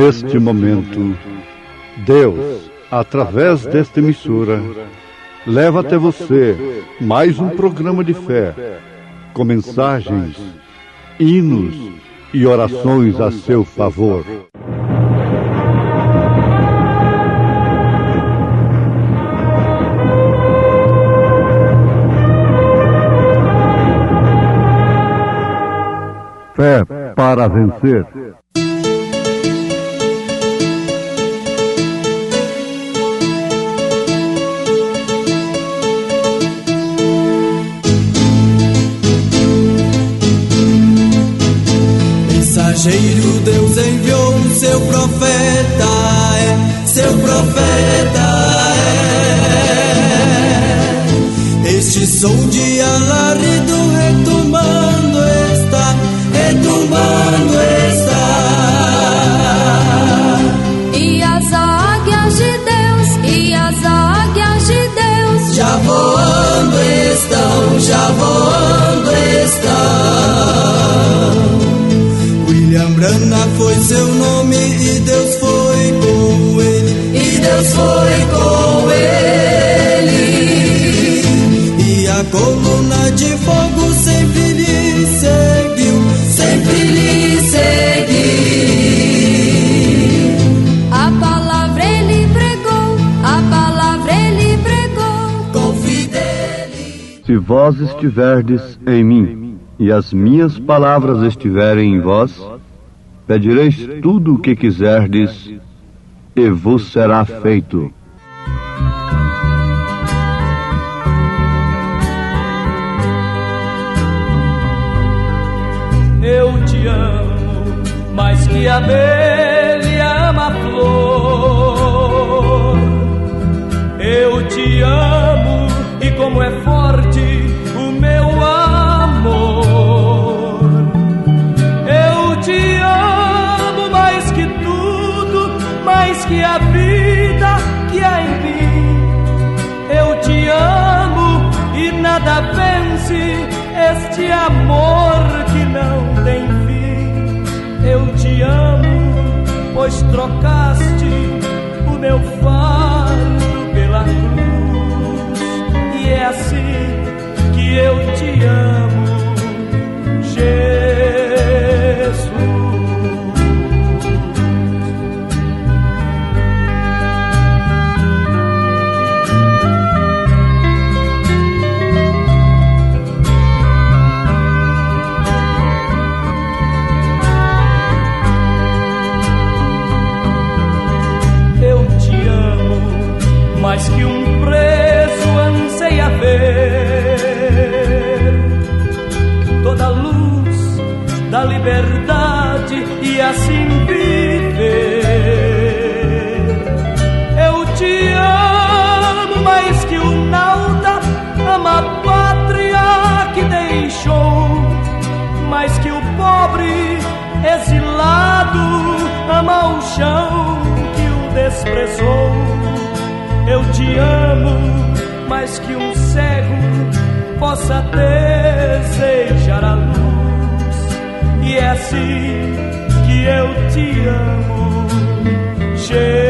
neste momento, Deus, através desta emissora, leva até você mais um programa de fé, com mensagens, hinos e orações a seu favor. Fé para vencer. Mensageiro, Deus enviou o seu profeta, seu profeta é. Este som de alarido retumbando está, retumbando está. E as águias de Deus, e as águias de Deus já voando estão, já voando estão. William Branham foi seu nome e Deus foi com ele, e Deus foi com ele. E a coluna de fogo sempre lhe seguiu, sempre lhe seguiu. A palavra ele pregou, a palavra ele pregou com fidelidade. Se vós estiverdes em mim, e as minhas palavras estiverem em vós, pedireis tudo o que quiserdes, e vos será feito. Eu te amo mais que a abelha ama a flor. Eu te amo e como é forte o meu amor. Eu te amo mais que tudo, mais que a vida que há em mim. Eu te amo e nada vence este amor que não tem fim. Eu te amo, pois trocaste o meu fardo pela cruz. E é assim que eu te amo, Jesus. Mais que um preso anseia ver toda a luz da liberdade e assim viver. Eu te amo mais que o nauta ama a pátria que deixou, mais que o pobre exilado ama o chão que o desprezou. Eu te amo mais que um cego possa desejar a luz. E é assim que eu te amo, Jesus.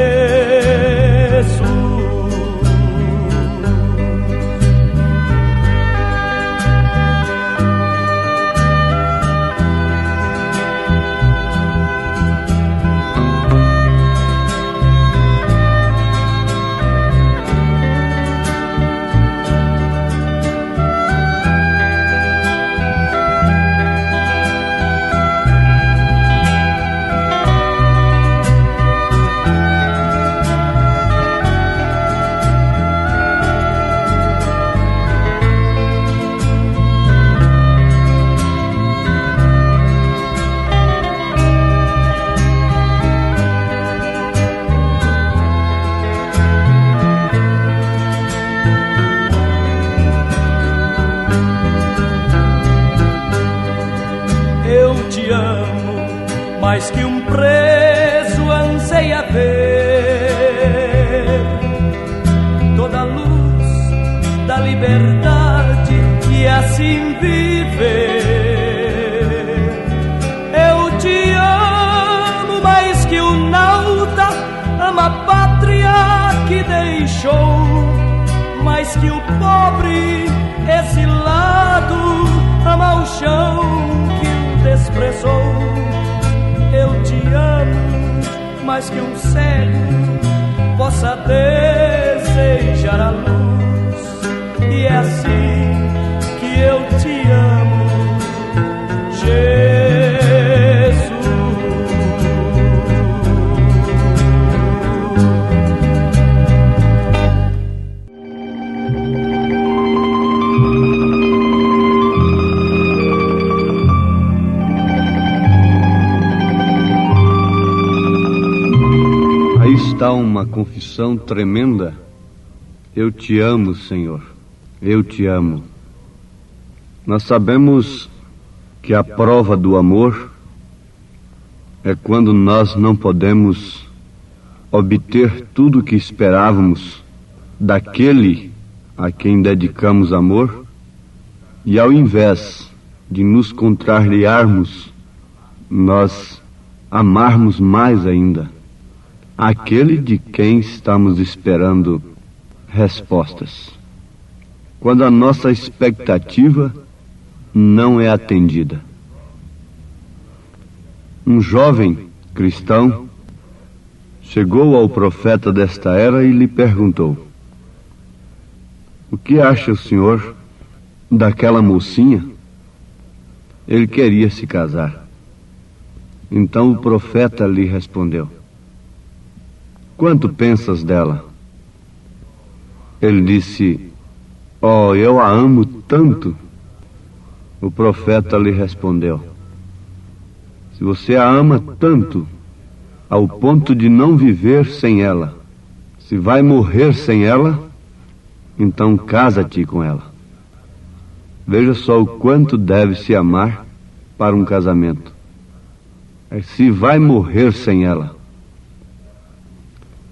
Mais que um preso anseia ver toda a luz da liberdade e assim viver. Eu te amo mais que o não deixou, mais que o pobre exilado ama o chão que o desprezou. Eu te amo, mais que um cego possa desejar a luz. E é assim que eu te amo, Jesus. Aí está uma confissão tremenda. Eu te amo, Senhor. Eu te amo. Nós sabemos que a prova do amor é quando nós não podemos obter tudo o que esperávamos daquele a quem dedicamos amor, e ao invés de nos contrariarmos, nós amarmos mais ainda aquele de quem estamos esperando respostas. Quando a nossa expectativa não é atendida. Um jovem cristão chegou ao profeta desta era e lhe perguntou: o que acha o senhor daquela mocinha? Ele queria se casar. Então o profeta lhe respondeu: quanto pensas dela? Ele disse: oh, eu a amo tanto. O profeta lhe respondeu: se você a ama tanto, ao ponto de não viver sem ela, se vai morrer sem ela, então casa-te com ela. Veja só o quanto deve se amar para um casamento. Se vai morrer sem ela.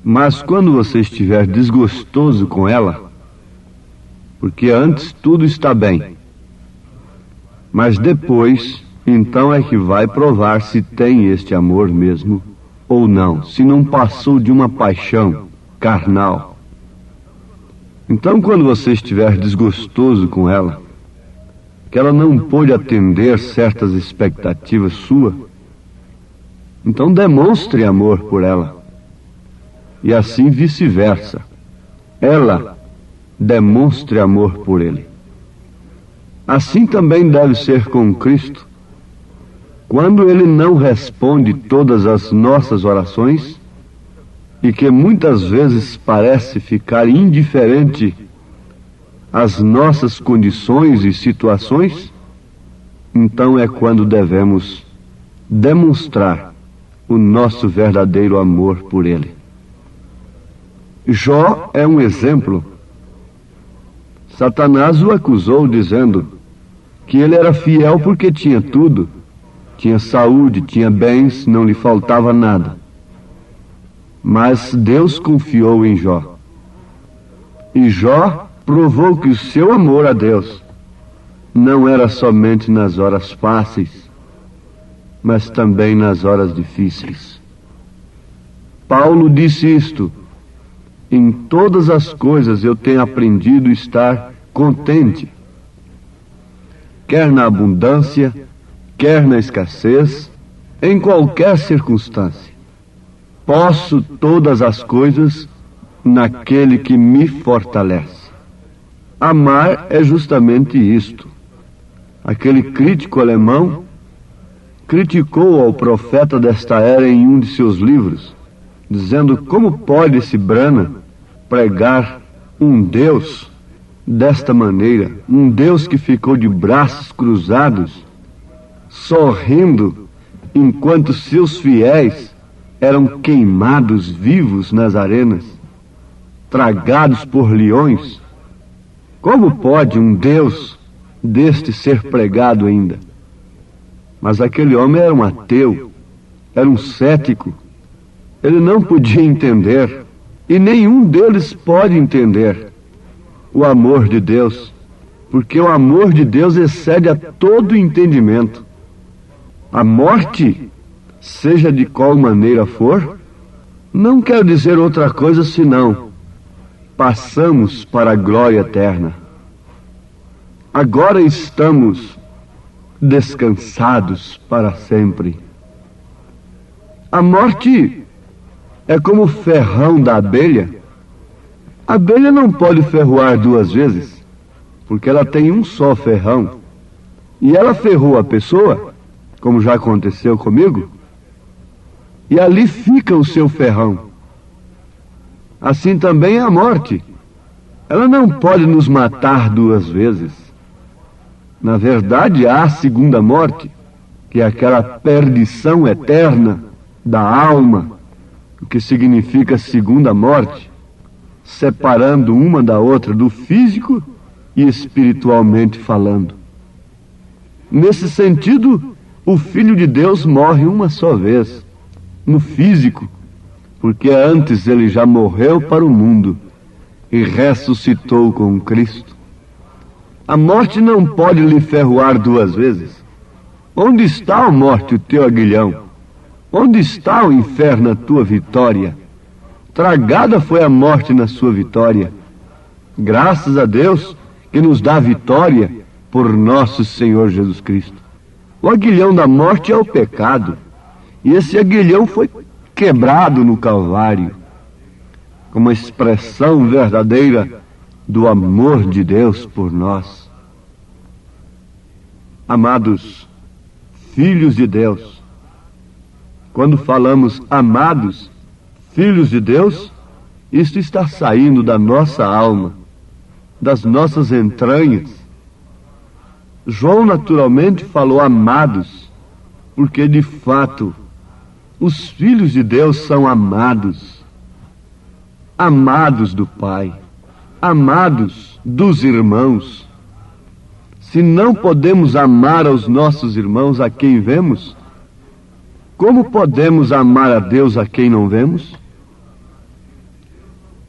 Mas quando você estiver desgostoso com ela, porque antes tudo está bem, mas depois, então é que vai provar se tem este amor mesmo ou não, se não passou de uma paixão carnal. Então, quando você estiver desgostoso com ela, que ela não pôde atender certas expectativas suas, então demonstre amor por ela. E assim vice-versa. Ela demonstre amor por ele. Assim também deve ser com Cristo. Quando ele não responde todas as nossas orações, e que muitas vezes parece ficar indiferente às nossas condições e situações, então é quando devemos demonstrar o nosso verdadeiro amor por ele. Jó é um exemplo. Satanás o acusou dizendo que ele era fiel porque tinha tudo. Tinha saúde, tinha bens, não lhe faltava nada. Mas Deus confiou em Jó. E Jó provou que o seu amor a Deus não era somente nas horas fáceis, mas também nas horas difíceis. Paulo disse isto: em todas as coisas eu tenho aprendido a estar contente, quer na abundância, quer na escassez, em qualquer circunstância. Posso todas as coisas naquele que me fortalece. Amar é justamente isto. Aquele crítico alemão criticou ao profeta desta era em um de seus livros, dizendo: como pode esse Branham pregar um Deus desta maneira, um Deus que ficou de braços cruzados, sorrindo, enquanto seus fiéis eram queimados vivos nas arenas, tragados por leões? Como pode um Deus deste ser pregado ainda? Mas aquele homem era um ateu, era um cético. Ele não podia entender, e nenhum deles pode entender, o amor de Deus, porque o amor de Deus excede a todo entendimento. A morte, seja de qual maneira for, não quer dizer outra coisa senão passamos para a glória eterna. Agora estamos descansados para sempre. A morte é como o ferrão da abelha. A abelha não pode ferroar duas vezes, porque ela tem um só ferrão. E ela ferrou a pessoa, como já aconteceu comigo, e ali fica o seu ferrão. Assim também é a morte. Ela não pode nos matar duas vezes. Na verdade, há a segunda morte, que é aquela perdição eterna da alma, o que significa segunda morte, separando uma da outra do físico e espiritualmente falando. Nesse sentido, o Filho de Deus morre uma só vez, no físico, porque antes ele já morreu para o mundo e ressuscitou com Cristo. A morte não pode lhe ferroar duas vezes. Onde está, ó morte, o teu aguilhão? Onde está, o inferno, a tua vitória? Tragada foi a morte na sua vitória. Graças a Deus que nos dá vitória por nosso Senhor Jesus Cristo. O aguilhão da morte é o pecado. E esse aguilhão foi quebrado no Calvário, como expressão verdadeira do amor de Deus por nós. Amados filhos de Deus, quando falamos amados filhos de Deus, isto está saindo da nossa alma, das nossas entranhas. João naturalmente falou amados, porque de fato os filhos de Deus são amados, amados do Pai, amados dos irmãos. Se não podemos amar aos nossos irmãos a quem vemos, como podemos amar a Deus a quem não vemos?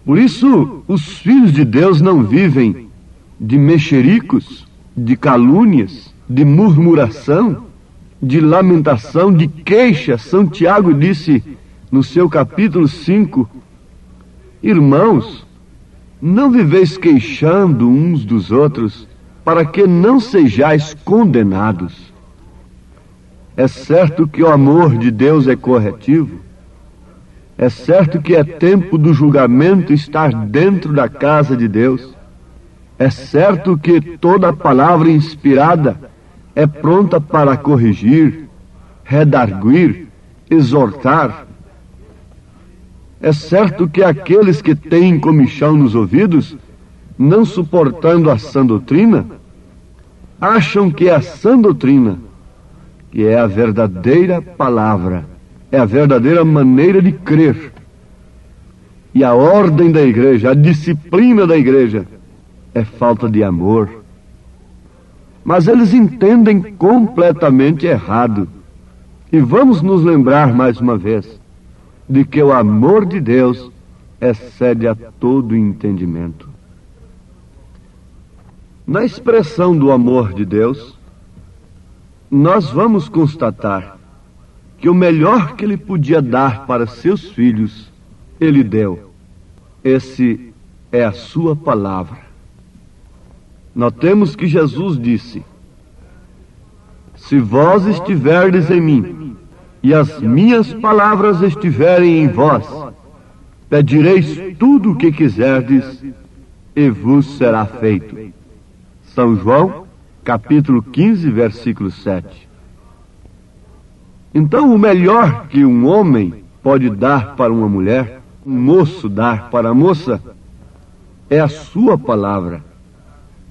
Por isso, os filhos de Deus não vivem de mexericos, de calúnias, de murmuração, de lamentação, de queixa. São Tiago disse no seu capítulo 5, irmãos, não viveis queixando uns dos outros, para que não sejais condenados. É certo que o amor de Deus é corretivo. É certo que é tempo do julgamento estar dentro da casa de Deus. É certo que toda palavra inspirada é pronta para corrigir, redarguir, exortar. É certo que aqueles que têm comichão nos ouvidos, não suportando a sã doutrina, acham que é a sã doutrina, que é a verdadeira palavra, é a verdadeira maneira de crer. E a ordem da igreja, a disciplina da igreja, é falta de amor. Mas eles entendem completamente errado. E vamos nos lembrar mais uma vez de que o amor de Deus excede a todo entendimento. Na expressão do amor de Deus, nós vamos constatar que o melhor que ele podia dar para seus filhos, ele deu. Esse é a sua palavra. Notemos que Jesus disse: se vós estiverdes em mim, e as minhas palavras estiverem em vós, pedireis tudo o que quiserdes, e vos será feito. São João, capítulo 15, versículo 7. Então, o melhor que um homem pode dar para uma mulher, um moço dar para a moça, é a sua palavra.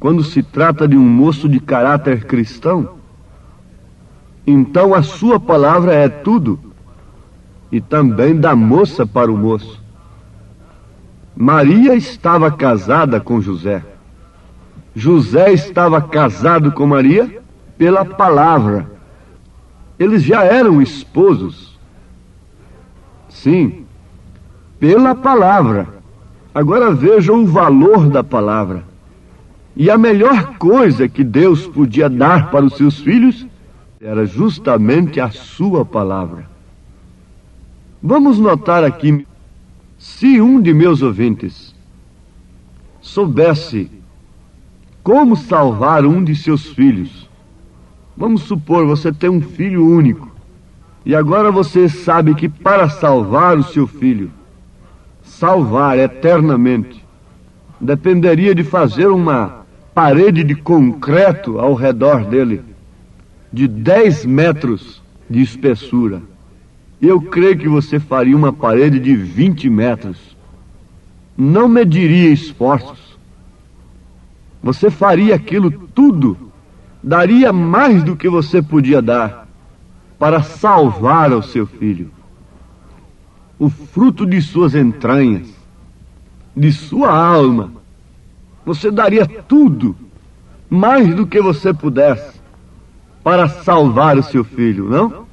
Quando se trata de um moço de caráter cristão, então a sua palavra é tudo, e também da moça para o moço. Maria estava casada com José. José estava casado com Maria pela palavra. Eles já eram esposos. Sim, pela palavra. Agora vejam o valor da palavra. E a melhor coisa que Deus podia dar para os seus filhos era justamente a sua palavra. Vamos notar aqui, se um de meus ouvintes soubesse como salvar um de seus filhos. Vamos supor, você tem um filho único, e agora você sabe que para salvar o seu filho, salvar eternamente, dependeria de fazer uma parede de concreto ao redor dele, de 10 metros de espessura. Eu creio que você faria uma parede de 20 metros. Não mediria esforços. Você faria aquilo tudo, daria mais do que você podia dar para salvar ao seu filho. O fruto de suas entranhas, de sua alma. Você daria tudo, mais do que você pudesse, para salvar o seu filho, não?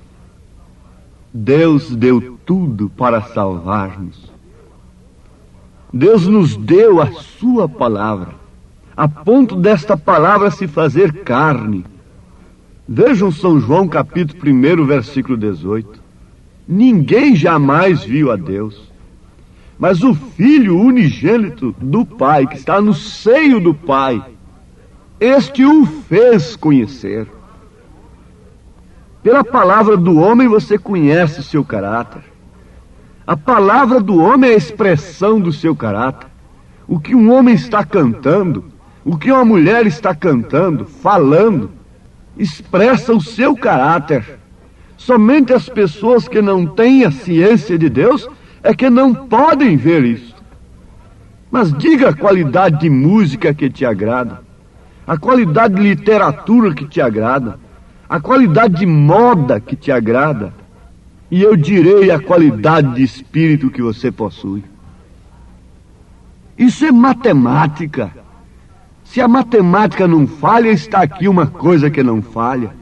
Deus deu tudo para salvar-nos. Deus nos deu a sua palavra, a ponto desta palavra se fazer carne. Vejam São João capítulo 1, versículo 18. Ninguém jamais viu a Deus, mas o Filho unigênito do Pai, que está no seio do Pai, este o fez conhecer. Pela palavra do homem você conhece seu caráter. A palavra do homem é a expressão do seu caráter. O que um homem está cantando, o que uma mulher está cantando, falando, expressa o seu caráter. Somente as pessoas que não têm a ciência de Deus é que não podem ver isso. Mas diga a qualidade de música que te agrada, a qualidade de literatura que te agrada, a qualidade de moda que te agrada, e eu direi a qualidade de espírito que você possui. Isso é matemática. Se a matemática não falha, está aqui uma coisa que não falha.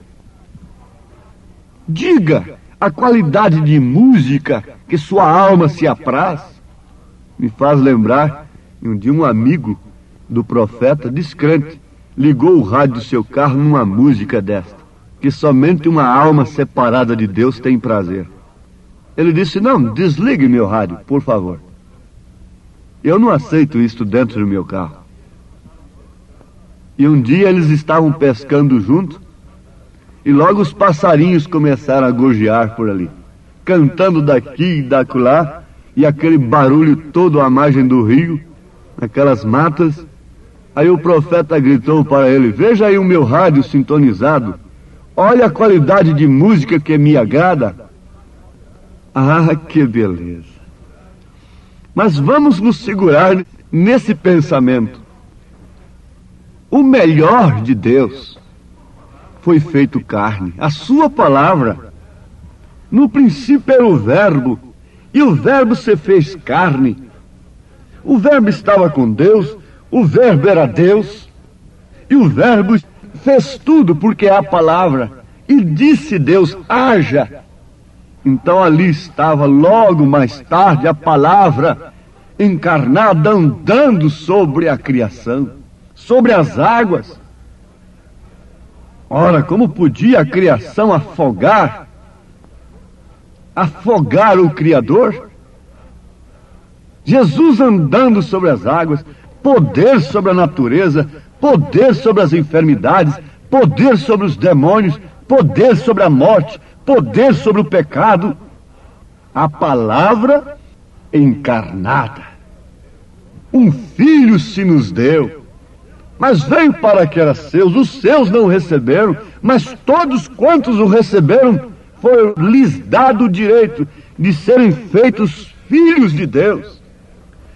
Diga a qualidade de música que sua alma se apraz. Me faz lembrar de um amigo do profeta, descrente, ligou o rádio do seu carro numa música desta, que somente uma alma separada de Deus tem prazer. Ele disse: não, desligue meu rádio, por favor. Eu não aceito isso dentro do meu carro. E um dia eles estavam pescando juntos, e logo os passarinhos começaram a gorjear por ali, cantando daqui e dacolá, e aquele barulho todo à margem do rio, aquelas matas. Aí o profeta gritou para ele: veja aí o meu rádio sintonizado, olha a qualidade de música que me agrada. Ah, que beleza! Mas vamos nos segurar nesse pensamento. O melhor de Deus foi feito carne, a sua palavra. No princípio era o Verbo, e o Verbo se fez carne. O Verbo estava com Deus, o Verbo era Deus, e o Verbo fez tudo porque é a palavra. E disse Deus: haja. Então ali estava logo mais tarde a palavra encarnada, andando sobre a criação, sobre as águas. Ora, como podia a criação afogar o Criador? Jesus andando sobre as águas, poder sobre a natureza, poder sobre as enfermidades, poder sobre os demônios, poder sobre a morte, poder sobre o pecado. A palavra encarnada. Um filho se nos deu, mas veio para que era seus, os seus não o receberam, mas todos quantos o receberam, foi-lhes dado o direito de serem feitos filhos de Deus.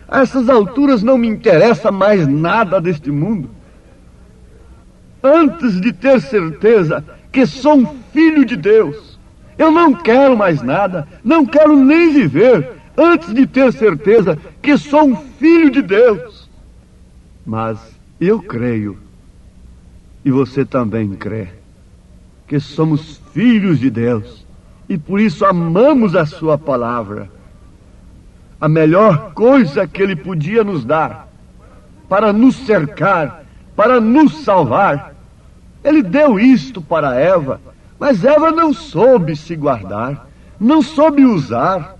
A essas alturas não me interessa mais nada deste mundo. Antes de ter certeza que sou um filho de Deus, eu não quero mais nada, não quero nem viver, antes de ter certeza que sou um filho de Deus. Mas eu creio, e você também crê, que somos filhos de Deus, e por isso amamos a sua palavra. A melhor coisa que Ele podia nos dar, para nos cercar, para nos salvar, Ele deu isto para Eva, mas Eva não soube se guardar, não soube usar.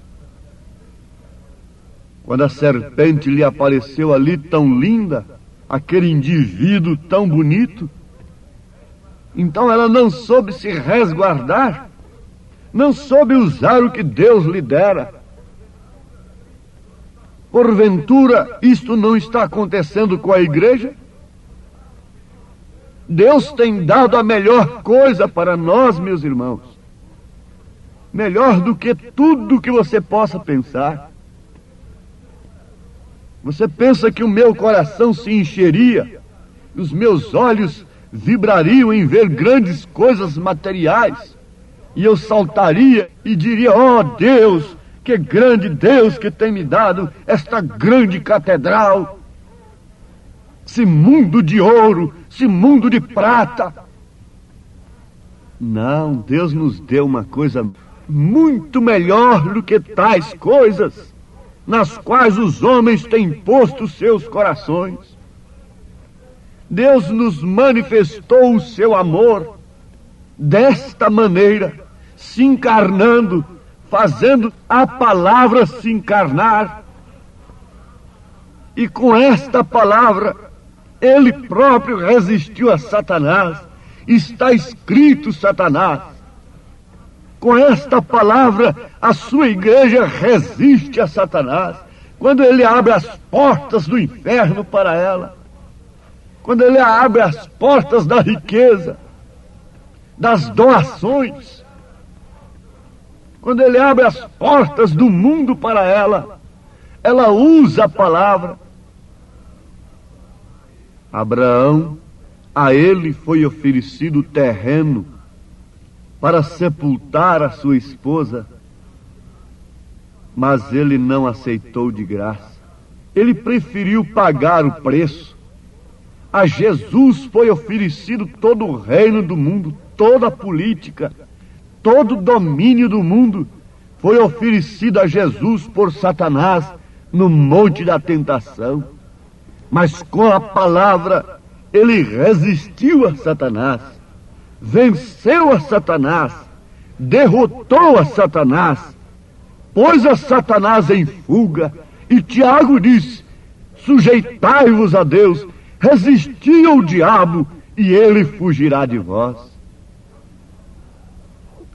quando a serpente lhe apareceu ali tão linda, aquele indivíduo tão bonito, então ela não soube se resguardar, não soube usar o que Deus lhe dera. Porventura, isto não está acontecendo com a igreja? Deus tem dado a melhor coisa para nós, meus irmãos. Melhor do que tudo que você possa pensar. Você pensa que o meu coração se encheria, os meus olhos vibrariam em ver grandes coisas materiais, e eu saltaria e diria: ó Deus, que grande Deus que tem me dado esta grande catedral, esse mundo de ouro, esse mundo de prata. Não, Deus nos deu uma coisa muito melhor do que tais coisas, nas quais os homens têm posto seus corações. Deus nos manifestou o seu amor desta maneira, se encarnando, fazendo a palavra se encarnar. E com esta palavra, ele próprio resistiu a Satanás. Está escrito, Satanás. Com esta palavra, a sua igreja resiste a Satanás. Quando ele abre as portas do inferno para ela, quando ele abre as portas da riqueza, das doações, quando ele abre as portas do mundo para ela, ela usa a palavra. Abraão, a ele foi oferecido terreno para sepultar a sua esposa, mas ele não aceitou de graça. Ele preferiu pagar o preço. A Jesus foi oferecido todo o reino do mundo, toda a política, todo o domínio do mundo foi oferecido a Jesus por Satanás no monte da tentação. Mas com a palavra ele resistiu a Satanás, venceu a Satanás, derrotou a Satanás, pôs a Satanás em fuga. E Tiago disse: sujeitai-vos a Deus, resisti ao diabo e ele fugirá de vós.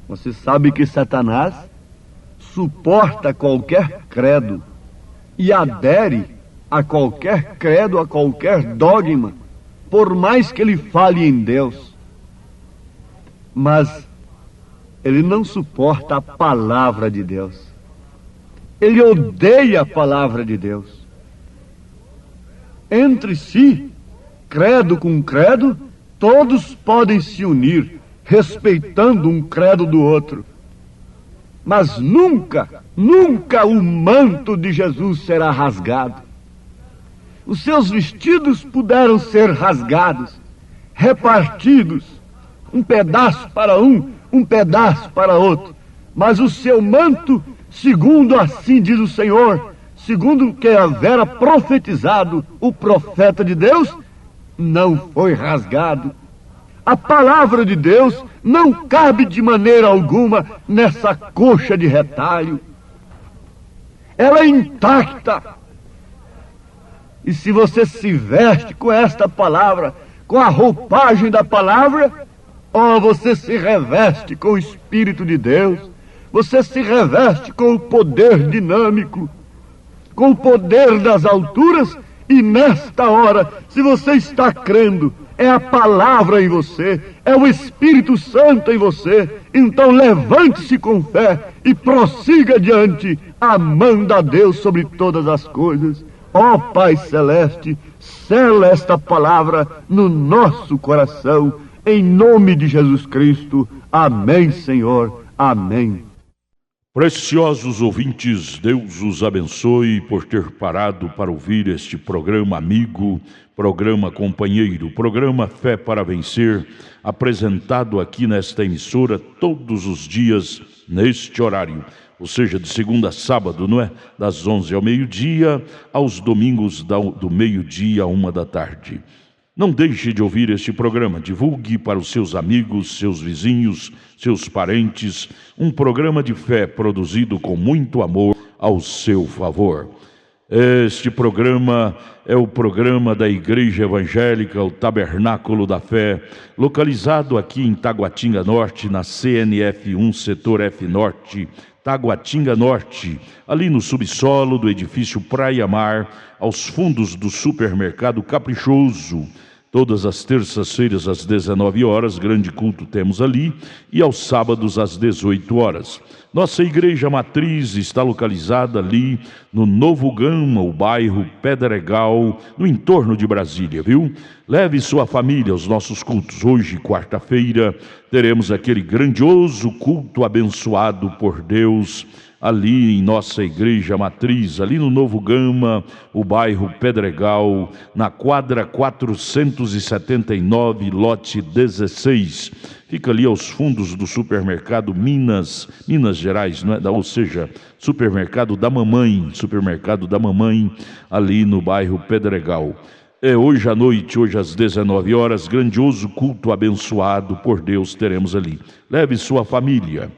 Você sabe que Satanás suporta qualquer credo e adere a qualquer credo, a qualquer dogma, por mais que ele fale em Deus. Mas ele não suporta a palavra de Deus. Ele odeia a palavra de Deus. Entre si, credo com credo, todos podem se unir, respeitando um credo do outro. Mas nunca, nunca o manto de Jesus será rasgado. Os seus vestidos puderam ser rasgados, repartidos, um pedaço para um pedaço para outro. Mas o seu manto, segundo assim diz o Senhor, segundo o que havera profetizado o profeta de Deus, não foi rasgado. A palavra de Deus não cabe de maneira alguma nessa coxa de retalho. Ela é intacta. E se você se veste com esta palavra, com a roupagem da palavra, você se reveste com o Espírito de Deus, você se reveste com o poder dinâmico, com o poder das alturas. E nesta hora, se você está crendo, é a palavra em você, é o Espírito Santo em você, então levante-se com fé e prossiga adiante, amando a Deus sobre todas as coisas. Ó Pai Celeste, sela esta palavra no nosso coração, em nome de Jesus Cristo. Amém, Senhor. Amém. Preciosos ouvintes, Deus os abençoe por ter parado para ouvir este programa amigo, programa companheiro, programa Fé para Vencer, apresentado aqui nesta emissora todos os dias neste horário, ou seja, de segunda a sábado, não é? Das 11 ao meio-dia, aos domingos do meio-dia à 1 da tarde. Não deixe de ouvir este programa, divulgue para os seus amigos, seus vizinhos, seus parentes, um programa de fé produzido com muito amor ao seu favor. Este programa é o programa da Igreja Evangélica, o Tabernáculo da Fé, localizado aqui em Taguatinga Norte, na CNF 1, Setor F Norte, Taguatinga Norte, ali no subsolo do edifício Praia Mar, aos fundos do supermercado Caprichoso. Todas as terças-feiras às 19 horas, grande culto temos ali, e aos sábados às 18 horas. Nossa igreja matriz está localizada ali no Novo Gama, o bairro Pedregal, no entorno de Brasília, viu? Leve sua família aos nossos cultos. Hoje, quarta-feira, teremos aquele grandioso culto abençoado por Deus, ali em nossa igreja matriz, ali no Novo Gama, o bairro Pedregal, na quadra 479, lote 16. Fica ali aos fundos do supermercado Minas Gerais, não é? Ou seja, supermercado da mamãe, ali no bairro Pedregal. Hoje à noite, hoje às 19 horas, grandioso culto abençoado por Deus teremos ali. Leve sua família.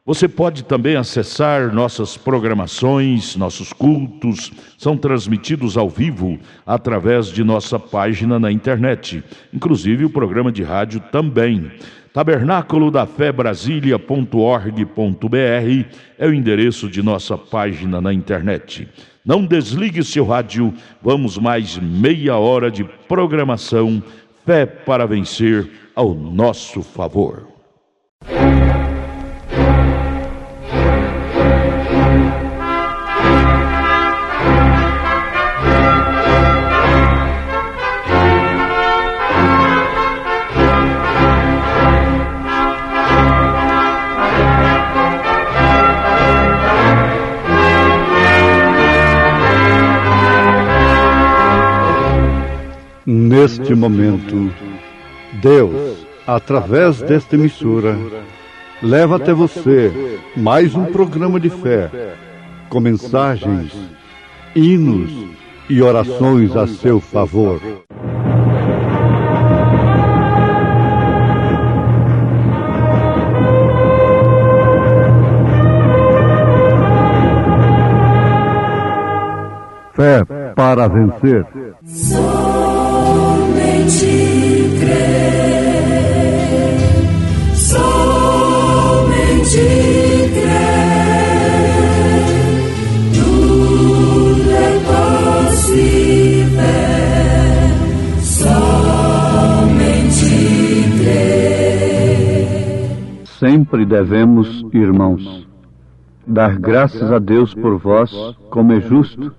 Você pode também acessar nossas programações, nossos cultos, são transmitidos ao vivo através de nossa página na internet, inclusive o programa de rádio também. Tabernáculo da Fé Brasília.org.br é o endereço de nossa página na internet. Não desligue seu rádio, vamos mais meia hora de programação, Fé para Vencer ao nosso favor. Neste momento, Deus, através desta emissora, leva até você mais um programa de fé, com mensagens, hinos e orações a seu favor. Fé para vencer. Somente crer, somente crer, tudo é possível, somente crer. Sempre devemos, irmãos, dar graças a Deus por vós, como é justo,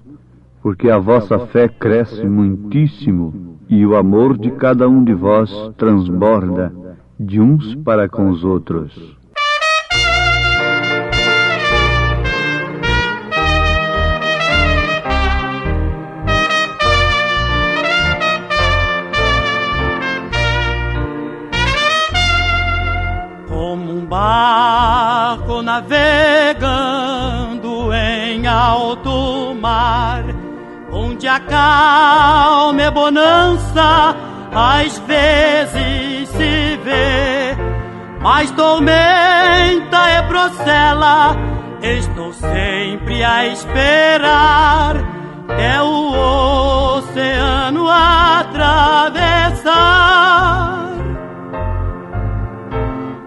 porque a vossa fé cresce muitíssimo e o amor de cada um de vós transborda de uns para com os outros. Como um barco navegando em alto mar, onde a calma é bonança, às vezes se vê, mas tormenta é procela, estou sempre a esperar, é o oceano atravessar.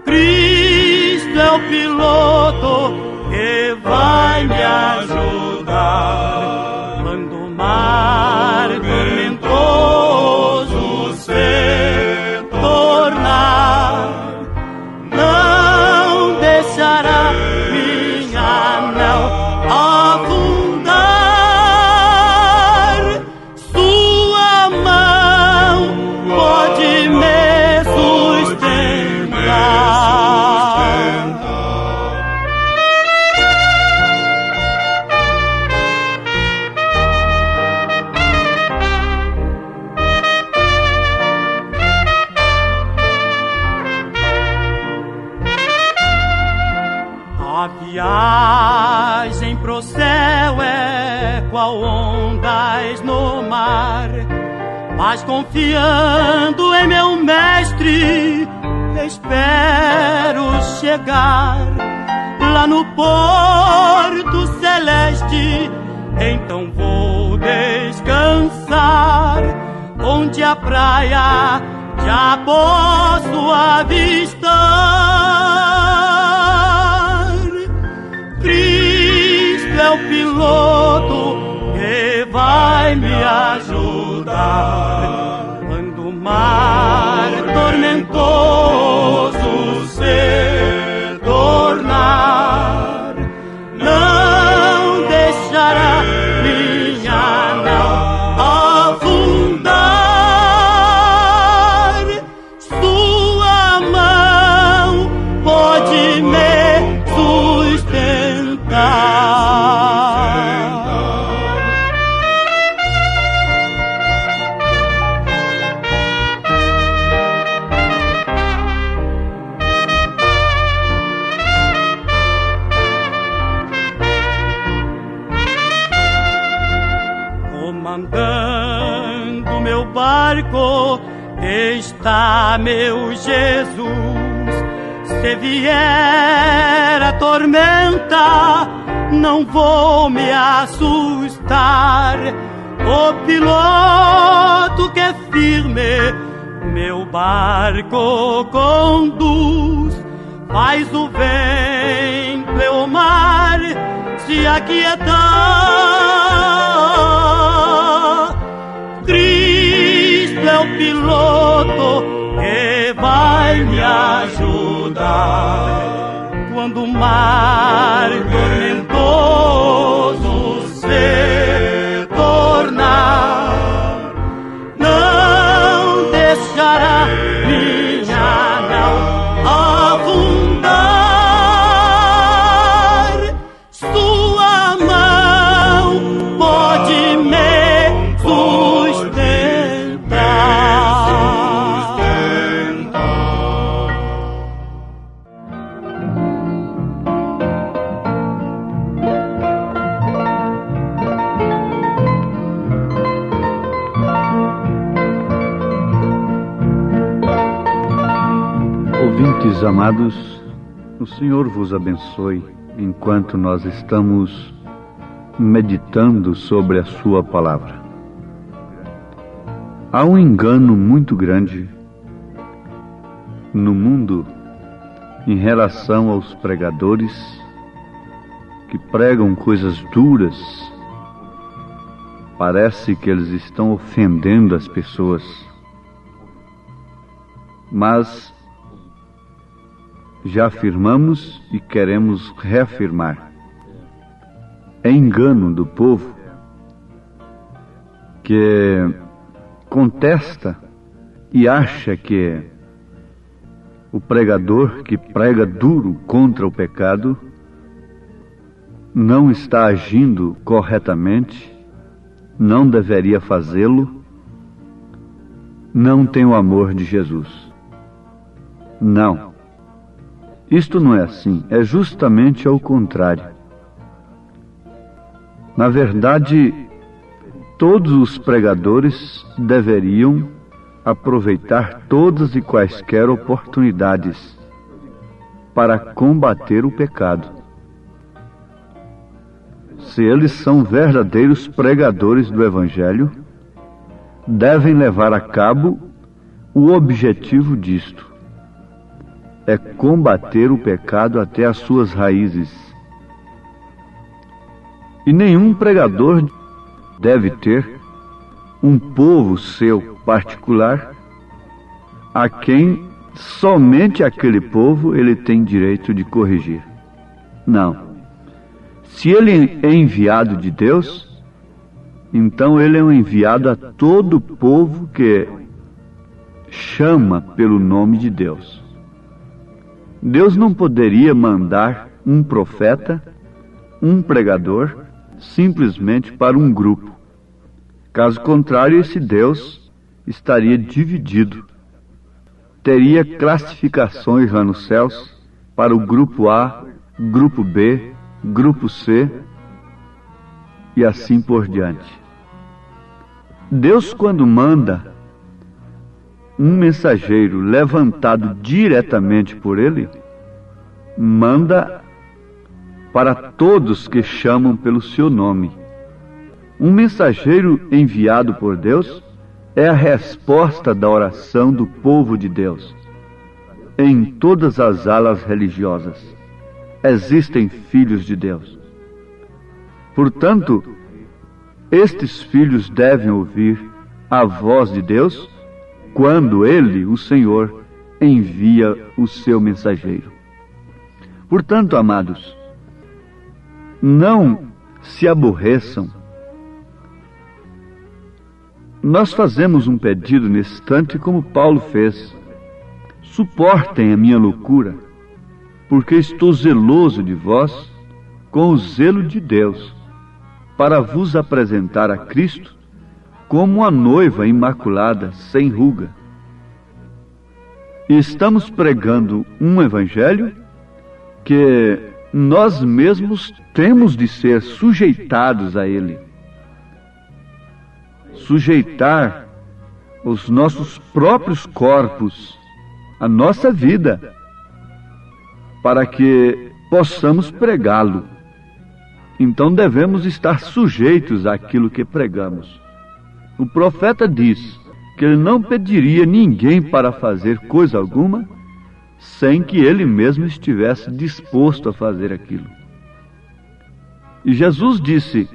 Cristo é o piloto que vai me ajudar. Mar tormentoso se tornar, não deixará minha nau afundar. Sua mão pode me sustentar. Viagem pro céu é qual ondas no mar, mas confiando em meu mestre, espero chegar lá no porto celeste, Então vou descansar onde a praia já posso avistar. Cristo é o piloto que vai me ajudar quando o mar tormentoso se tornar. Não deixará minha nau afundar. Sua mão pode me sustentar. Comandando meu barco está meu Jesus. Se vier a tormenta, não vou me assustar. O piloto que é firme meu barco conduz, faz o vento e o mar se aquietar. Cristo é o piloto que vai me ajudar quando o mar tormentoso se tornar. Não deixará minha nau afundar. Sua mão pode me sustentar. Ouvintes amados, o Senhor vos abençoe enquanto nós estamos meditando sobre a sua palavra. Há um engano muito grande no mundo em relação aos pregadores que pregam coisas duras. Parece que eles estão ofendendo as pessoas, mas já afirmamos e queremos reafirmar: é engano do povo que contesta e acha que o pregador que prega duro contra o pecado não está agindo corretamente, não deveria fazê-lo, não tem o amor de Jesus. Não. Isto não é assim, é justamente ao contrário. Na verdade, todos os pregadores deveriam aproveitar todas e quaisquer oportunidades para combater o pecado. Se eles são verdadeiros pregadores do Evangelho, devem levar a cabo o objetivo disto: é combater o pecado até as suas raízes. E nenhum pregador deve ter um povo seu particular, a quem somente aquele povo ele tem direito de corrigir. Não. Se ele é enviado de Deus, então ele é um enviado a todo o povo que chama pelo nome de Deus. Deus não poderia mandar um profeta, um pregador, simplesmente para um grupo. Caso contrário, esse Deus estaria dividido. Teria classificações lá nos céus para o grupo A, grupo B, grupo C e assim por diante. Deus, quando manda um mensageiro levantado diretamente por ele, manda para todos que chamam pelo seu nome, Um mensageiro enviado por Deus é a resposta da oração do povo de Deus. Em todas as alas religiosas existem filhos de Deus. Portanto, estes filhos devem ouvir a voz de Deus quando Ele, o Senhor, envia o seu mensageiro. Portanto, amados, não se aborreçam. Nós fazemos um pedido nesse instante como Paulo fez. Suportem a minha loucura, porque estou zeloso de vós com o zelo de Deus, para vos apresentar a Cristo como a noiva imaculada, sem ruga. E estamos pregando um evangelho que nós mesmos temos de ser sujeitados a ele. Sujeitar os nossos próprios corpos, a nossa vida, para que possamos pregá-lo. Então devemos estar sujeitos àquilo que pregamos. O profeta diz que ele não pediria ninguém para fazer coisa alguma sem que ele mesmo estivesse disposto a fazer aquilo. E Jesus disse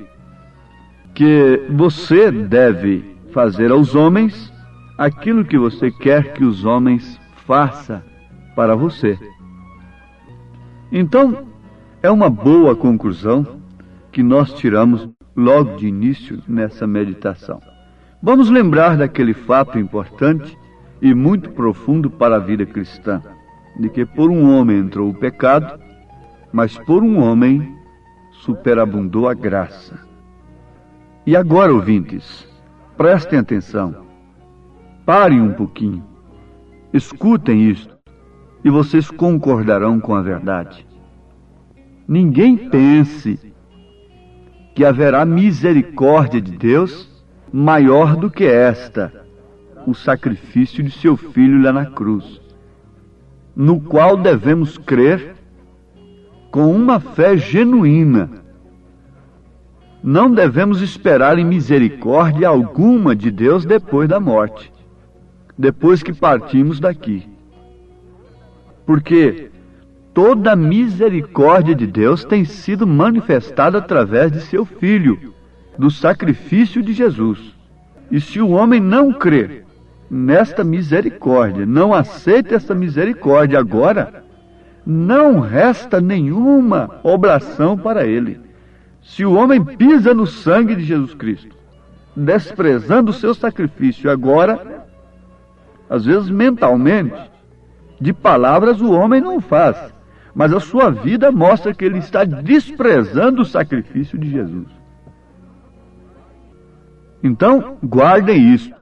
que você deve fazer aos homens aquilo que você quer que os homens façam para você. Então, é uma boa conclusão que nós tiramos logo de início nessa meditação. Vamos lembrar daquele fato importante e muito profundo para a vida cristã, de que por um homem entrou o pecado, mas por um homem superabundou a graça. E agora, ouvintes, prestem atenção, parem um pouquinho, escutem isto, e vocês concordarão com a verdade. Ninguém pense que haverá misericórdia de Deus maior do que esta, o sacrifício de seu Filho lá na cruz, no qual devemos crer com uma fé genuína. Não devemos esperar em misericórdia alguma de Deus depois da morte, depois que partimos daqui. Porque toda a misericórdia de Deus tem sido manifestada através de seu Filho, do sacrifício de Jesus. E se o homem não crê nesta misericórdia, não aceita essa misericórdia agora, não resta nenhuma oblação para ele. Se o homem pisa no sangue de Jesus Cristo, desprezando o seu sacrifício agora, às vezes mentalmente, de palavras o homem não faz, mas a sua vida mostra que ele está desprezando o sacrifício de Jesus. Então, guardem isso.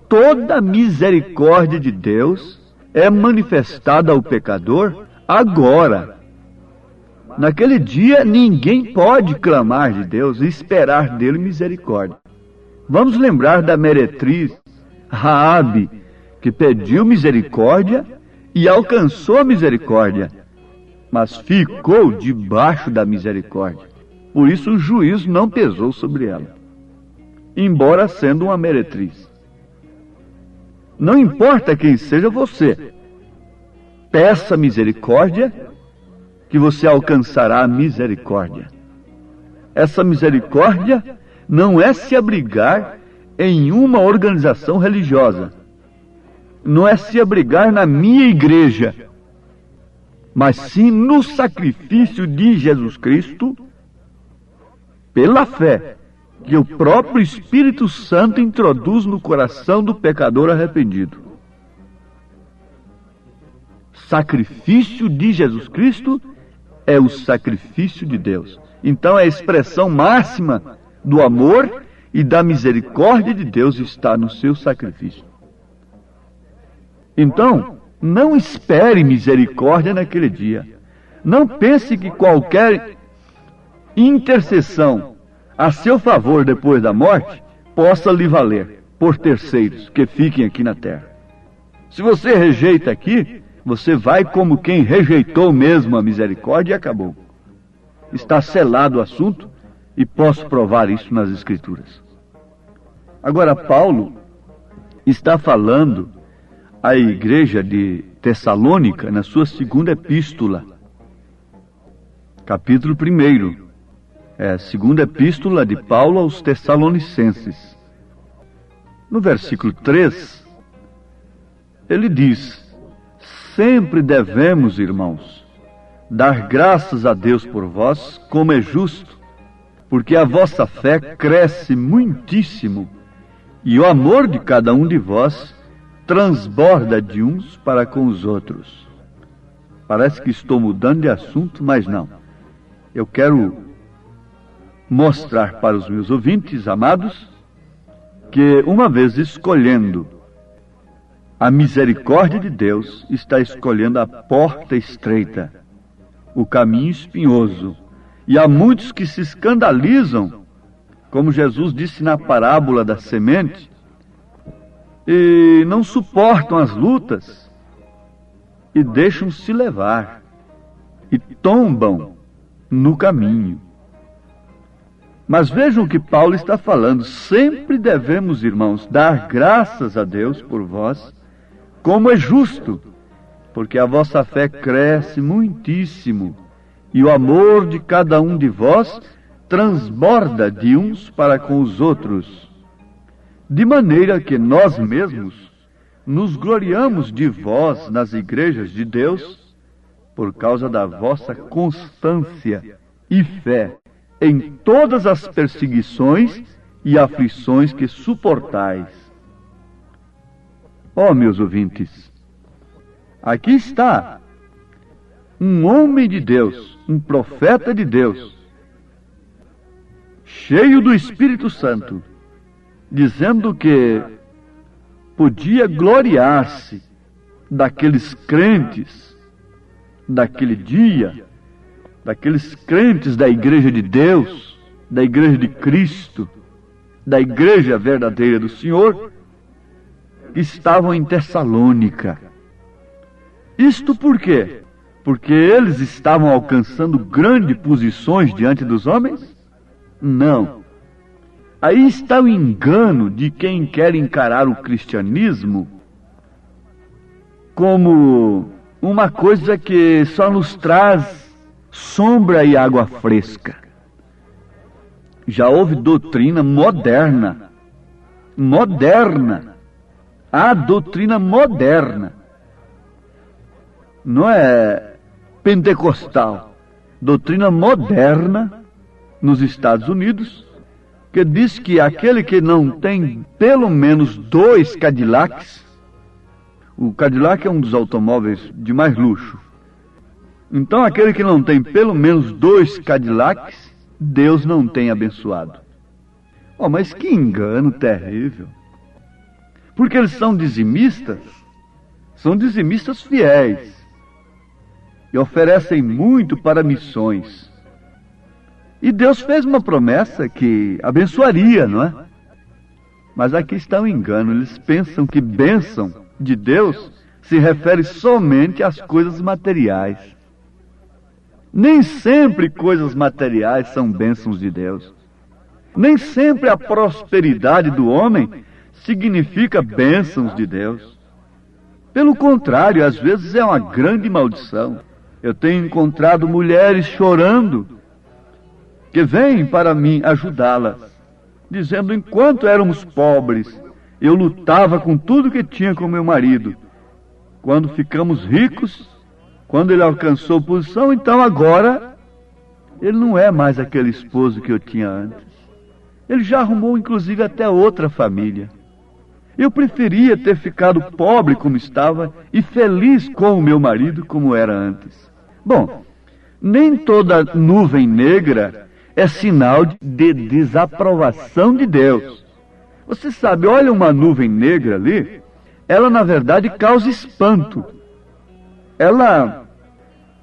Toda a misericórdia de Deus é manifestada ao pecador agora. Naquele dia, ninguém pode clamar de Deus e esperar dele misericórdia. Vamos lembrar da meretriz Raabe, que pediu misericórdia e alcançou a misericórdia, mas ficou debaixo da misericórdia. Por isso o juízo não pesou sobre ela, embora sendo uma meretriz. Não importa quem seja você, peça misericórdia, que você alcançará a misericórdia. Essa misericórdia não é se abrigar em uma organização religiosa, não é se abrigar na minha igreja, mas sim no sacrifício de Jesus Cristo, pela fé que o próprio Espírito Santo introduz no coração do pecador arrependido. Sacrifício de Jesus Cristo é o sacrifício de Deus. Então, a expressão máxima do amor e da misericórdia de Deus está no seu sacrifício. Então, não espere misericórdia naquele dia. Não pense que qualquer intercessão a seu favor depois da morte possa lhe valer por terceiros que fiquem aqui na terra. Se você rejeita aqui, você vai como quem rejeitou mesmo a misericórdia e acabou. Está selado o assunto E posso provar isso nas Escrituras. Agora, Paulo está falando à igreja de Tessalônica na sua segunda epístola, capítulo 1. Segunda epístola de Paulo aos Tessalonicenses. No versículo 3, ele diz: sempre devemos, irmãos, dar graças a Deus por vós, como é justo, porque a vossa fé cresce muitíssimo, e o amor de cada um de vós transborda de uns para com os outros. Parece que estou mudando de assunto, mas não. Eu quero mostrar para os meus ouvintes amados que, uma vez escolhendo a misericórdia de Deus, está escolhendo a porta estreita, o caminho espinhoso. E há muitos que se escandalizam, como Jesus disse na parábola da semente, e não suportam as lutas e deixam-se levar e tombam no caminho. Mas vejam o que Paulo está falando: sempre devemos, irmãos, dar graças a Deus por vós, como é justo, porque a vossa fé cresce muitíssimo, e o amor de cada um de vós transborda de uns para com os outros, de maneira que nós mesmos nos gloriamos de vós nas igrejas de Deus, por causa da vossa constância e fé em todas as perseguições e aflições que suportais. Ó, meus ouvintes, aqui está um homem de Deus, um profeta de Deus, cheio do Espírito Santo, dizendo que podia gloriar-se daqueles crentes daquele dia, daqueles crentes da igreja de Deus, da igreja de Cristo, da igreja verdadeira do Senhor, que estavam em Tessalônica. Isto por quê? Porque eles estavam alcançando grandes posições diante dos homens? Não. Aí está o engano de quem quer encarar o cristianismo como uma coisa que só nos traz sombra e água fresca. Já houve doutrina moderna. A doutrina moderna. Não é pentecostal. Doutrina moderna nos Estados Unidos, que diz que aquele que não tem pelo menos 2 Cadillacs, o Cadillac é um dos automóveis de mais luxo, então aquele que não tem pelo menos 2 Cadillacs, Deus não tem abençoado. Oh, mas que engano terrível! Porque eles são dizimistas fiéis, e oferecem muito para missões. E Deus fez uma promessa que abençoaria, não é? Mas aqui está o engano. Eles pensam que bênção de Deus se refere somente às coisas materiais. Nem sempre coisas materiais são bênçãos de Deus. Nem sempre a prosperidade do homem significa bênçãos de Deus. Pelo contrário, às vezes é uma grande maldição. Eu tenho encontrado mulheres chorando, que vêm para mim ajudá-las, dizendo: enquanto éramos pobres, eu lutava com tudo que tinha com meu marido. Quando ficamos ricos, quando ele alcançou posição, então agora ele não é mais aquele esposo que eu tinha antes. Ele já arrumou inclusive até outra família. Eu preferia ter ficado pobre como estava e feliz com o meu marido como era antes. Bom, nem toda nuvem negra é sinal de desaprovação de Deus. Você sabe, olha uma nuvem negra ali, ela na verdade causa espanto. Ela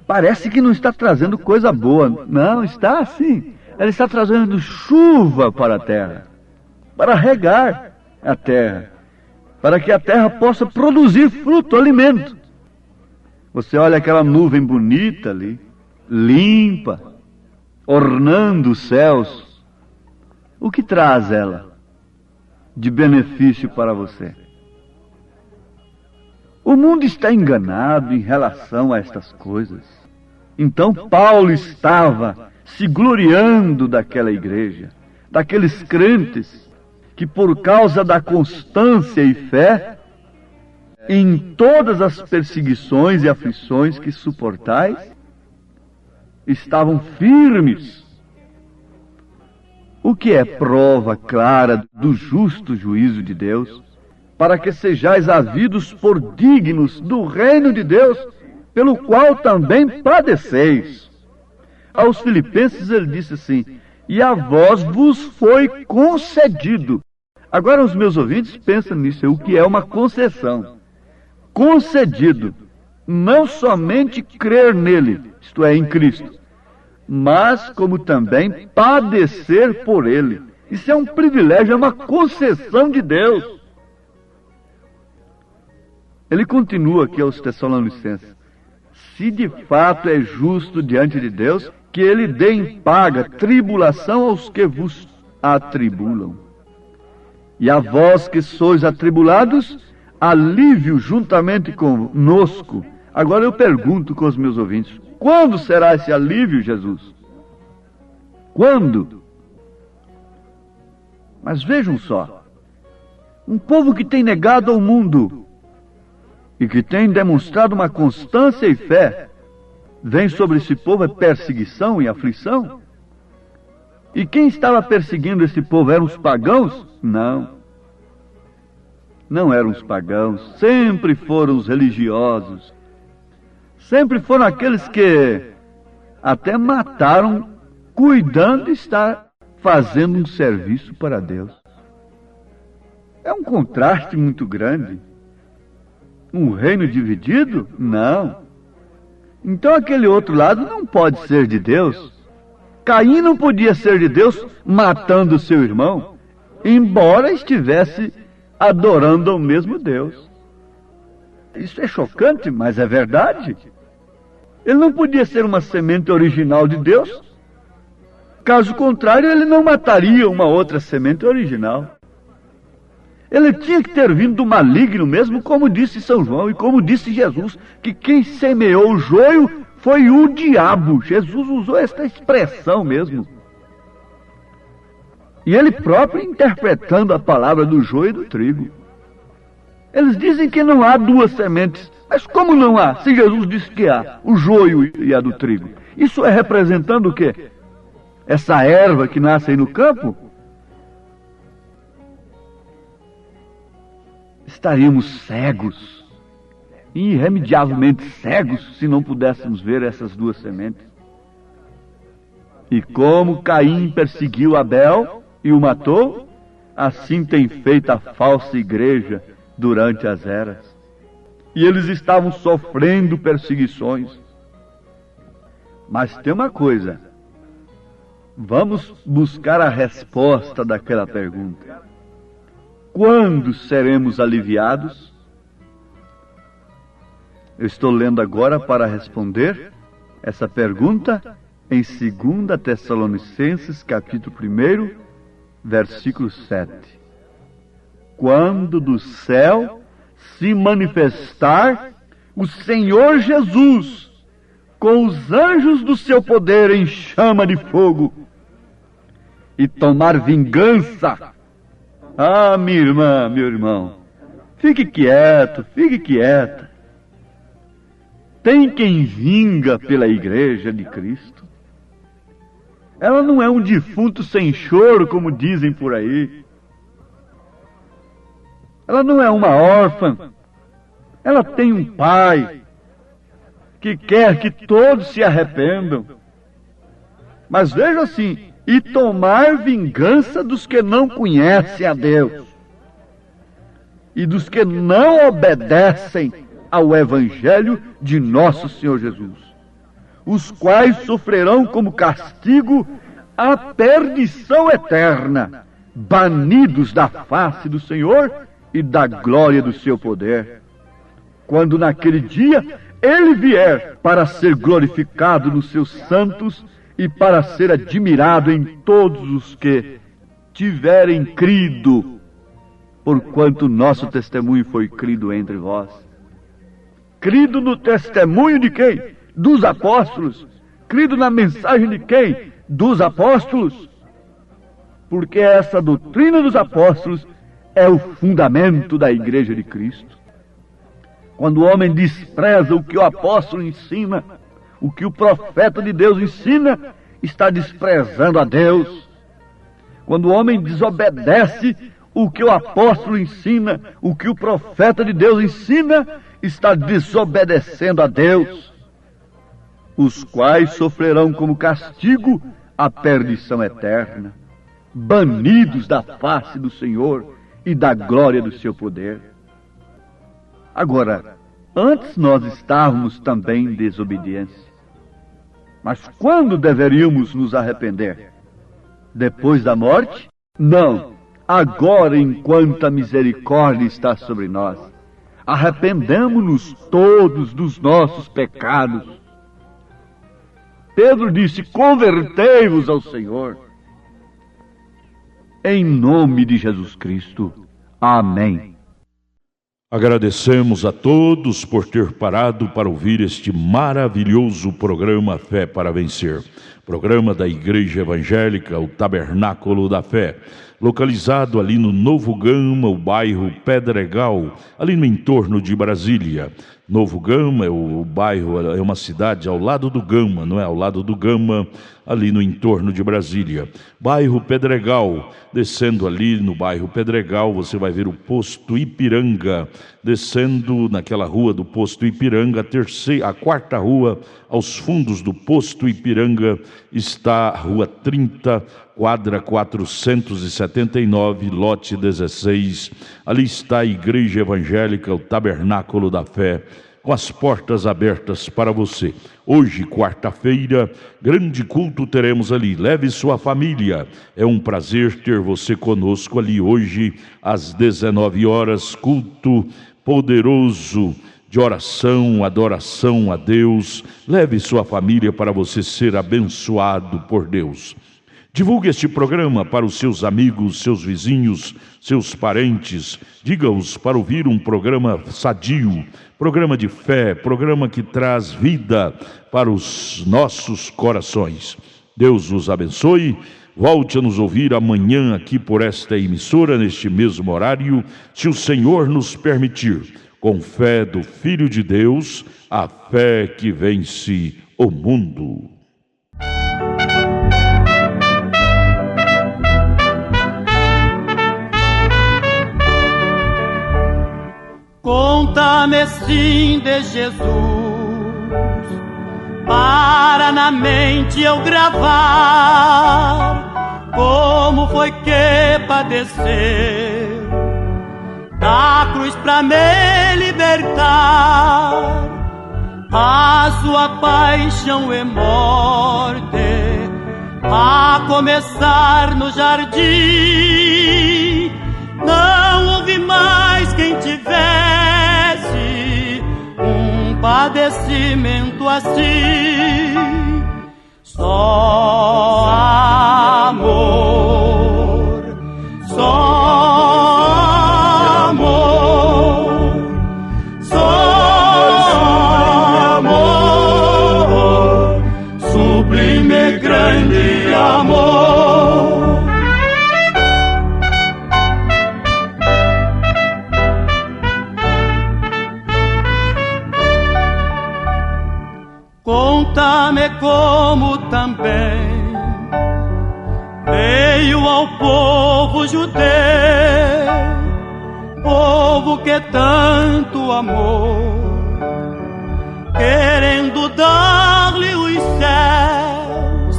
parece que não está trazendo coisa boa. Não, está assim. Ela está trazendo chuva para a terra, para regar a terra, para que a terra possa produzir fruto, alimento. Você olha aquela nuvem bonita ali, limpa, ornando os céus, O que traz ela de benefício para você? O mundo está enganado em relação a estas coisas. Então Paulo estava se gloriando daquela igreja, daqueles crentes que por causa da constância e fé, em todas as perseguições e aflições que suportais, estavam firmes. O que é prova clara do justo juízo de Deus, para que sejais havidos por dignos do reino de Deus, pelo qual também padeceis. Aos Filipenses ele disse assim: e a vós vos foi concedido. Agora os meus ouvintes pensam nisso, o que é uma concessão. Concedido, não somente crer nele, isto é, em Cristo, mas como também padecer por ele. Isso é um privilégio, é uma concessão de Deus. Ele continua aqui aos Tessalonicenses: se de fato é justo diante de Deus, que ele dê em paga tribulação aos que vos atribulam. E a vós que sois atribulados, alívio juntamente conosco. Agora eu pergunto com os meus ouvintes: quando será esse alívio, Jesus? Quando? Mas vejam só, um povo que tem negado ao mundo e que tem demonstrado uma constância e fé, vem sobre esse povo a perseguição e aflição? E quem estava perseguindo esse povo? Eram os pagãos? Não. Não eram os pagãos, sempre foram os religiosos. Sempre foram aqueles que até mataram, cuidando de estar fazendo um serviço para Deus. É um contraste muito grande. Um reino dividido? Não. Então aquele outro lado não pode ser de Deus. Caim não podia ser de Deus matando seu irmão, embora estivesse adorando ao mesmo Deus. Isso é chocante, mas é verdade. Ele não podia ser uma semente original de Deus. Caso contrário, ele não mataria uma outra semente original. Ele tinha que ter vindo do maligno mesmo, como disse São João e como disse Jesus, que quem semeou o joio foi o diabo. Jesus usou esta expressão mesmo. E ele próprio interpretando a palavra do joio e do trigo. Eles dizem que não há duas sementes. Mas como não há? Se Jesus disse que há, o joio e a do trigo. Isso é representando o quê? Essa erva que nasce aí no campo? Estaríamos cegos, irremediavelmente cegos, se não pudéssemos ver essas duas sementes. E como Caim perseguiu Abel e o matou, assim tem feito a falsa igreja durante as eras. E eles estavam sofrendo perseguições. Mas tem uma coisa, vamos buscar a resposta daquela pergunta: quando seremos aliviados? Eu estou lendo agora para responder essa pergunta em 2 Tessalonicenses, capítulo 1, versículo 7. Quando do céu se manifestar o Senhor Jesus, com os anjos do seu poder em chama de fogo, e tomar vingança. Ah, minha irmã, meu irmão, fique quieto, fique quieta. Tem quem vinga pela igreja de Cristo. Ela não é um defunto sem choro, como dizem por aí. Ela não é uma órfã. Ela tem um pai que quer que todos se arrependam. Mas veja assim: e tomar vingança dos que não conhecem a Deus e dos que não obedecem ao Evangelho de nosso Senhor Jesus, os quais sofrerão como castigo a perdição eterna, banidos da face do Senhor e da glória do seu poder, quando naquele dia ele vier para ser glorificado nos seus santos e para ser admirado em todos os que tiverem crido, porquanto nosso testemunho foi crido entre vós. Crido no testemunho de quem? Dos apóstolos. Crido na mensagem de quem? Dos apóstolos. Porque essa doutrina dos apóstolos é o fundamento da Igreja de Cristo. Quando o homem despreza o que o apóstolo ensina, o que o profeta de Deus ensina, está desprezando a Deus. Quando o homem desobedece o que o apóstolo ensina, o que o profeta de Deus ensina, está desobedecendo a Deus, os quais sofrerão como castigo a perdição eterna, banidos da face do Senhor e da glória do seu poder. Agora, antes nós estávamos também em desobediência. Mas quando deveríamos nos arrepender? Depois da morte? Não. Agora, enquanto a misericórdia está sobre nós, arrependamo-nos todos dos nossos pecados. Pedro disse: convertei-vos ao Senhor. Em nome de Jesus Cristo. Amém. Agradecemos a todos por ter parado para ouvir este maravilhoso programa Fé para Vencer. Programa da Igreja Evangélica, o Tabernáculo da Fé, localizado ali no Novo Gama, o bairro Pedregal, ali no entorno de Brasília. Novo Gama, o bairro, é uma cidade ao lado do Gama, não é? Ao lado do Gama, ali no entorno de Brasília. Bairro Pedregal, descendo ali no bairro Pedregal, você vai ver o posto Ipiranga. Descendo naquela rua do posto Ipiranga, a quarta rua, aos fundos do posto Ipiranga, está a rua 30, quadra 479, lote 16. Ali está a Igreja Evangélica, o Tabernáculo da Fé, com as portas abertas para você. Hoje, quarta-feira, grande culto teremos ali. Leve sua família. É um prazer ter você conosco ali hoje, às 19 horas, culto poderoso de oração, adoração a Deus. Leve sua família para você ser abençoado por Deus. Divulgue este programa para os seus amigos, seus vizinhos, seus parentes. Diga-os para ouvir um programa sadio, programa de fé, programa que traz vida para os nossos corações. Deus os abençoe. Volte a nos ouvir amanhã aqui por esta emissora, neste mesmo horário, se o Senhor nos permitir. Com fé do Filho de Deus, a fé que vence o mundo. Conta-me sim de Jesus, para na mente eu gravar como foi que padeceu da cruz pra me libertar. A sua paixão e morte, a começar no jardim, não houve mais quem tivesse um padecimento assim. Só amor, só amor, só amor, sublime grande amor. Conta-me como também veio ao povo judeu, povo que tanto amou, querendo dar-lhe os céus,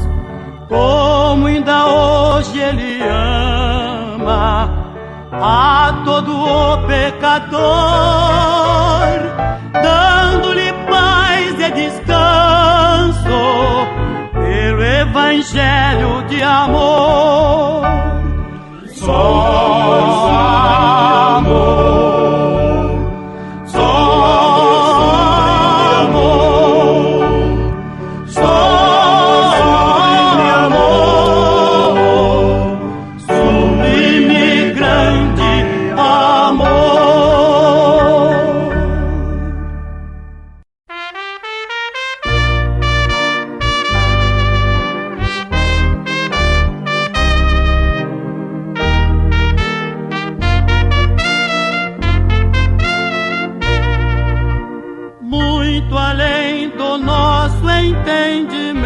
como ainda hoje ele ama a todo o pecador, dando-lhe paz e descanso pelo evangelho de amor. Só amor, só amor, só amor, muito além do nosso entendimento,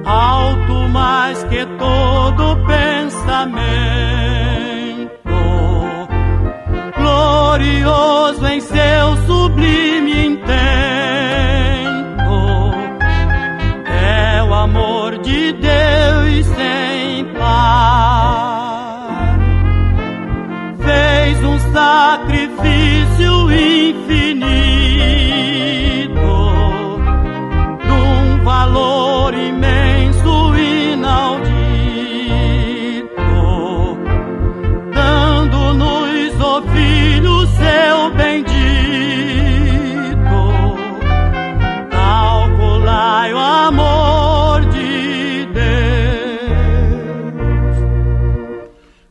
alto mais que todo pensamento, glorioso em seu sublime intento, é o amor de Deus sem par. Fez um sacrifício infinito, num valor imenso, inaudito, dando-nos, ó Filho, seu bendito. Calculai o amor de Deus.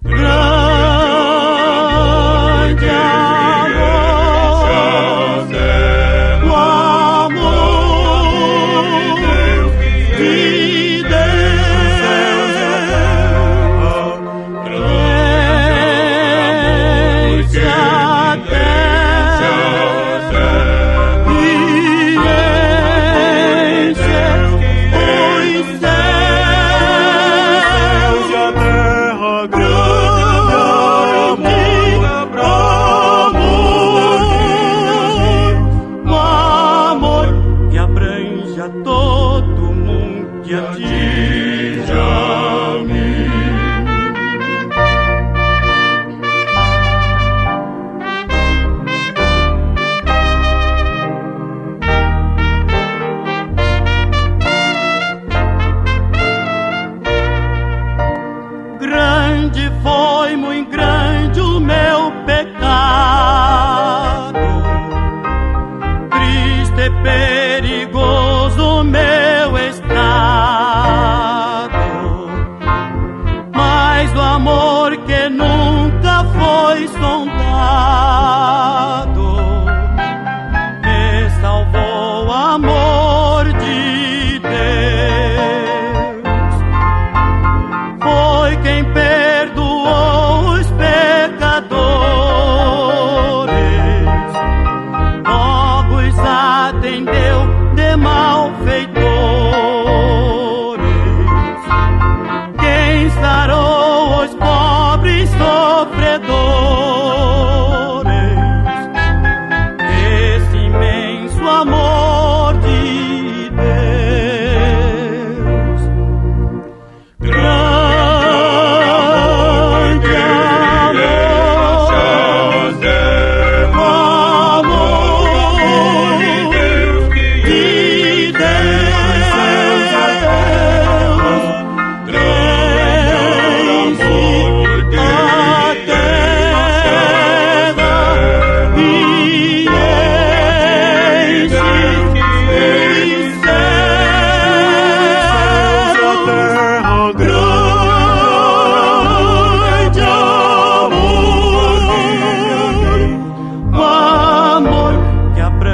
Grande amor, o amor de Deus. Desce a terra e enche os céus e a terra. Grande amor que abrange a todo mundo e atinge a mim. Grande foi, muito grande o meu pecado, triste e perigoso o meu estado, mas o amor que nunca foi sondado me salvou, amor de Deus. Foi quem perdoou os pecadores, logo os atendeu de malfeitores. Quem sarou os pobres sofredores, esse imenso amor de Deus. Grande amor de Deus,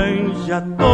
enche a terra.